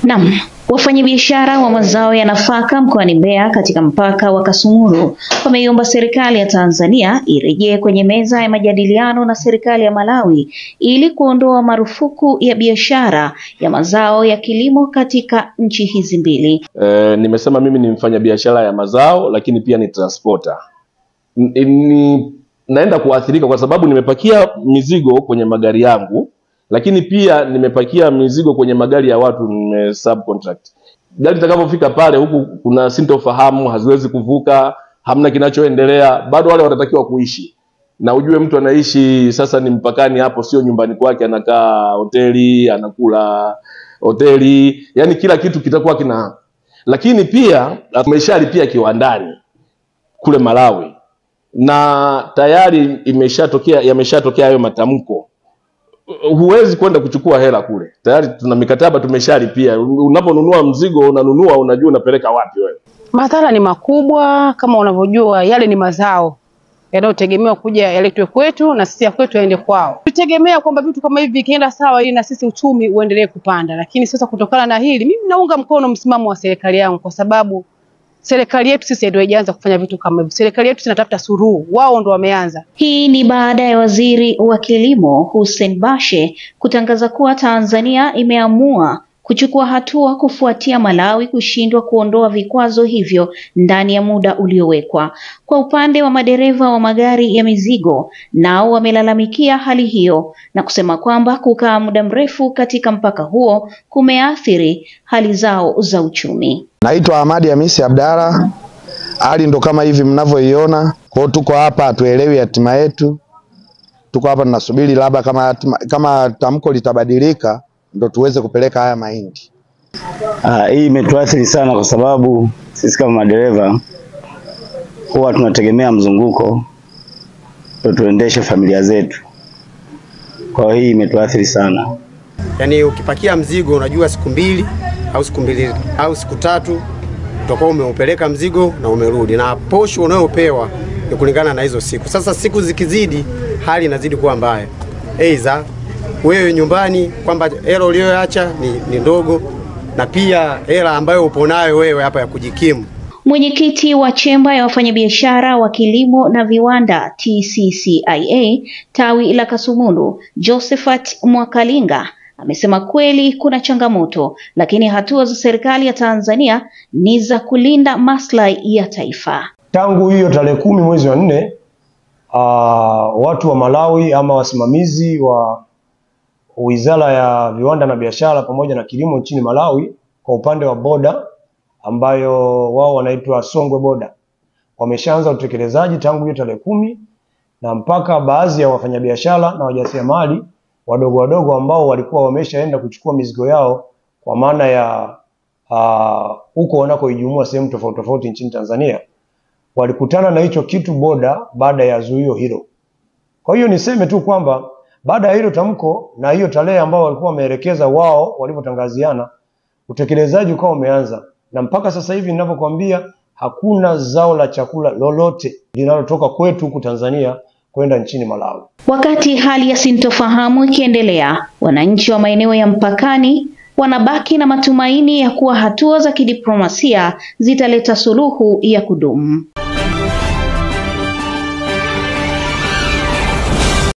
Naam, wafanyabiashara wa mazao ya nafaka mkoani Mbeya katika mpaka wa Kasumulu wameiomba serikali ya Tanzania irejee kwenye meza ya majadiliano na serikali ya Malawi ili kuondoa marufuku ya biashara ya mazao ya kilimo katika nchi hizi mbili. Nimesema mimi ni mfanyabiashara ya mazao lakini pia ni transporter. Naenda kuathirika kwa sababu nimepakia mizigo kwenye magari yangu, lakini pia nimepakia mizigo kwenye magari ya watu, subcontract. Gari litakapofika pale, huku kuna sintofahamu, haziwezi kuvuka, hamna kinachoendelea, bado wale watatakiwa kuishi. Na ujue mtu anaishi sasa ni mpakani hapo, sio nyumbani kwake, anakaa hoteli, anakula hoteli, yani kila kitu kitakuwa kina. Lakini pia tumeshalipia kiwandani kule Malawi, na tayari yameshatokea hayo matamko. Huwezi kwenda kuchukua hela kule. Tayari tuna mikataba tumeshalipia. Unaponunua mzigo unanunua, unajua unapeleka wapi wewe. Madhara ni makubwa kama unavyojua, yale ni mazao yanayotegemewa kuja yaletwe kwetu na sisi ya kwetu yaende kwao. Tutegemea kwamba vitu kama hivi vikienda sawa ili na sisi uchumi uendelee kupanda. Lakini sasa kutokana na hili, mimi naunga mkono msimamo wa serikali yangu kwa sababu serikali yetu sisi ndio haijaanza kufanya vitu kama hivyo. Serikali yetu tunatafuta suluhu, wao ndio wameanza. Hii ni baada ya Waziri wa Kilimo Hussein Bashe kutangaza kuwa Tanzania imeamua kuchukua hatua kufuatia Malawi kushindwa kuondoa vikwazo hivyo ndani ya muda uliowekwa. Kwa upande wa madereva wa magari ya mizigo, nao wamelalamikia hali hiyo na kusema kwamba kukaa muda mrefu katika mpaka huo kumeathiri hali zao za uchumi. Naitwa Ahmadi Hamisi Abdalla. Hali ndo kama hivi mnavyoiona. Kwa hiyo tuko hapa hatuelewi hatima yetu. Tuko hapa tunasubiri labda kama tamko litabadilika ndo tuweze kupeleka haya mahindi. Hii imetuathiri sana kwa sababu sisi kama madereva huwa tunategemea mzunguko ndo tuendeshe familia zetu. Kwa hii imetuathiri sana. Yaani ukipakia mzigo unajua siku 2 au siku 3 utakuwa umeupeleka mzigo na umerudi, na posho unayopewa ni kulingana na hizo siku. Sasa siku zikizidi hali inazidi kuwa mbaya. Aidha wewe nyumbani kwamba hela uliyoacha ni ndogo, na pia hela ambayo upo nayo wewe hapa ya kujikimu. Mwenyekiti wa chemba ya wafanyabiashara wa kilimo na viwanda TCCIA tawi la Kasumulu, Josephat Mwakalinga, amesema kweli kuna changamoto, lakini hatua za serikali ya Tanzania ni za kulinda maslahi ya taifa. Tangu hiyo tarehe 10 mwezi wa 4, watu wa Malawi ama wasimamizi wa Wizara ya Viwanda na Biashara pamoja na Kilimo nchini Malawi kwa upande wa boda ambayo wao wanaitwa Songwe boda wameshaanza utekelezaji tangu hiyo tarehe 10, na mpaka baadhi ya wafanyabiashara na wajasiriamali wadogo ambao walikuwa wameshaenda kuchukua mizigo yao kwa maana ya huko wanakoijumua sehemu tofauti nchini Tanzania walikutana na hicho kitu boda baada ya zuio hilo. Kwa hiyo niseme tu kwamba baada ya hilo tamko na hiyo tarehe ambao walikuwa wameelekeza wao walipotangaziana, utekelezaji ukawa umeanza, na mpaka sasa hivi ninapokuambia hakuna zao la chakula lolote linalotoka kwetu huku Tanzania kwenda nchini Malawi. Wakati hali ya sintofahamu ikiendelea, wananchi wa maeneo ya mpakani wanabaki na matumaini ya kuwa hatua za kidiplomasia zitaleta suluhu ya kudumu.